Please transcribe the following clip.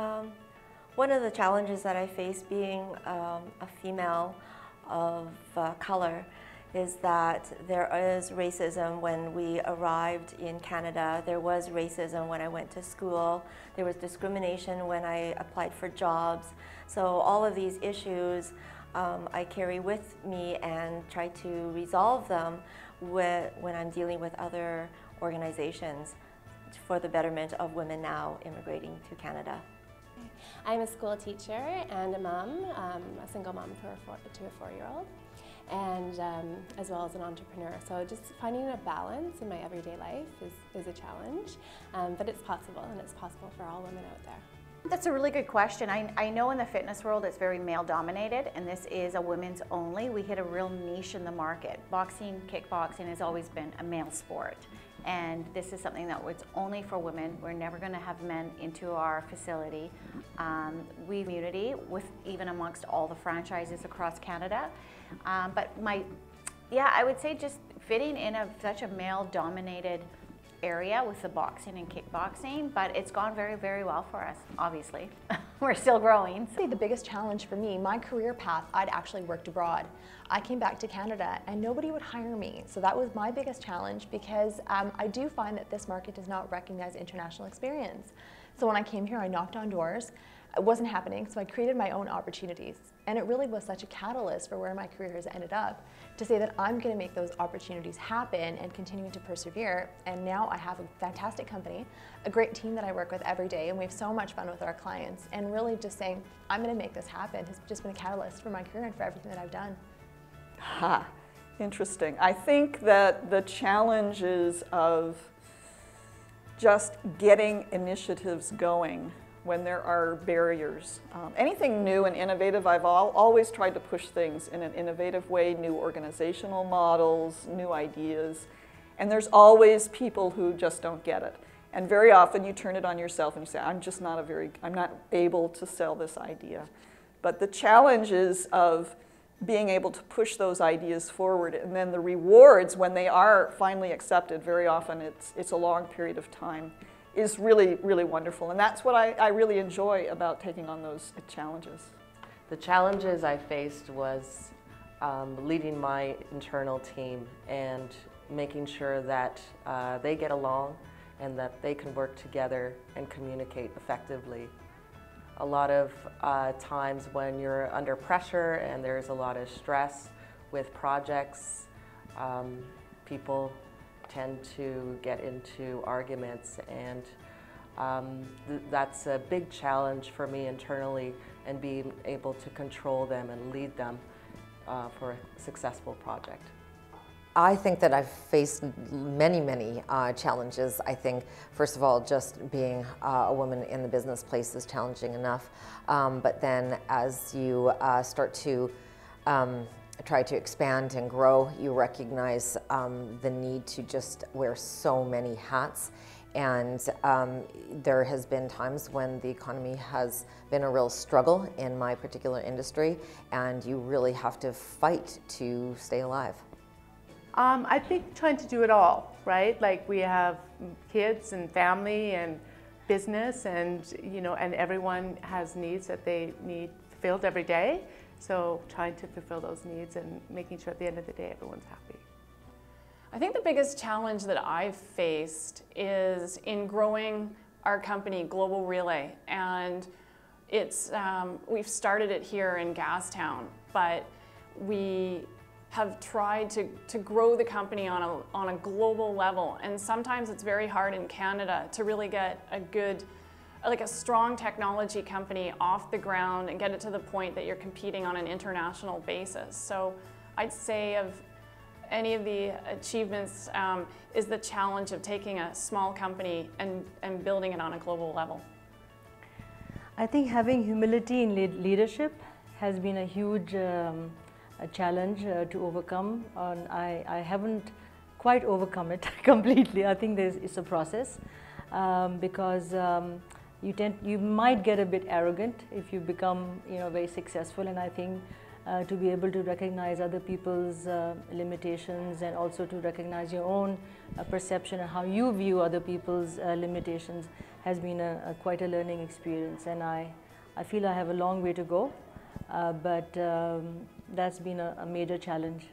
Um, One of the challenges that I face being a female of color is that there is racism when we arrived in Canada. There was racism when I went to school. There was discrimination when I applied for jobs. So all of these issues I carry with me and try to resolve them when I'm dealing with other organizations for the betterment of women now immigrating to Canada. I'm a school teacher and a mom, a single mom to a 4-year-old, and as well as an entrepreneur. So just finding a balance in my everyday life is a challenge, but it's possible, and it's possible for all women out there. That's a really good question. I know in the fitness world it's very male dominated, and this is a women's only. We hit a real niche in the market. Boxing, kickboxing has always been a male sport. And this is something that was only for women. We're never going to have men into our facility. We community with even amongst all the franchises across Canada. But I would say just fitting in such a male-dominated area with the boxing and kickboxing, but it's gone very, very well for us, obviously. We're still growing. The biggest challenge for me, my career path, I'd actually worked abroad. I came back to Canada and nobody would hire me. So that was my biggest challenge because I do find that this market does not recognize international experience. So when I came here, I knocked on doors. It wasn't happening, so I created my own opportunities. And it really was such a catalyst for where my career has ended up to say that I'm going to make those opportunities happen and continue to persevere. And now I have a fantastic company, a great team that I work with every day, and we have so much fun with our clients. And really just saying, I'm going to make this happen has just been a catalyst for my career and for everything that I've done. Ha, interesting. I think that the challenges of just getting initiatives going when there are barriers. Anything new and innovative, I've always tried to push things in an innovative way, new organizational models, new ideas, and there's always people who just don't get it. And very often you turn it on yourself and you say, I'm not able to sell this idea. But the challenge is of being able to push those ideas forward, and then the rewards when they are finally accepted, very often it's a long period of time, is really, really wonderful. And that's what I really enjoy about taking on those challenges. The challenges I faced was leading my internal team and making sure that they get along and that they can work together and communicate effectively. A lot of times when you're under pressure and there's a lot of stress with projects, people tend to get into arguments, and that's a big challenge for me internally, and being able to control them and lead them for a successful project. I think that I've faced many challenges. I think, first of all, just being a woman in the business place is challenging enough. But then as you start to try to expand and grow, you recognize the need to just wear so many hats. And there has been times when the economy has been a real struggle in my particular industry, and you really have to fight to stay alive. I think trying to do it all, right? Like we have kids and family and business, and and everyone has needs that they need fulfilled every day. So trying to fulfill those needs and making sure at the end of the day everyone's happy. I think the biggest challenge that I've faced is in growing our company, Global Relay, and we've started it here in Gastown, but we have tried to grow the company on a global level, and sometimes it's very hard in Canada to really get a strong technology company off the ground and get it to the point that you're competing on an international basis. So I'd say of any of the achievements is the challenge of taking a small company and building it on a global level. I think having humility in leadership has been a huge a challenge to overcome, and I haven't quite overcome it completely. I think it's a process because you might get a bit arrogant if you become very successful, and I think to be able to recognize other people's limitations and also to recognize your own perception and how you view other people's limitations has been quite a learning experience. And I feel I have a long way to go, but that's been a major challenge.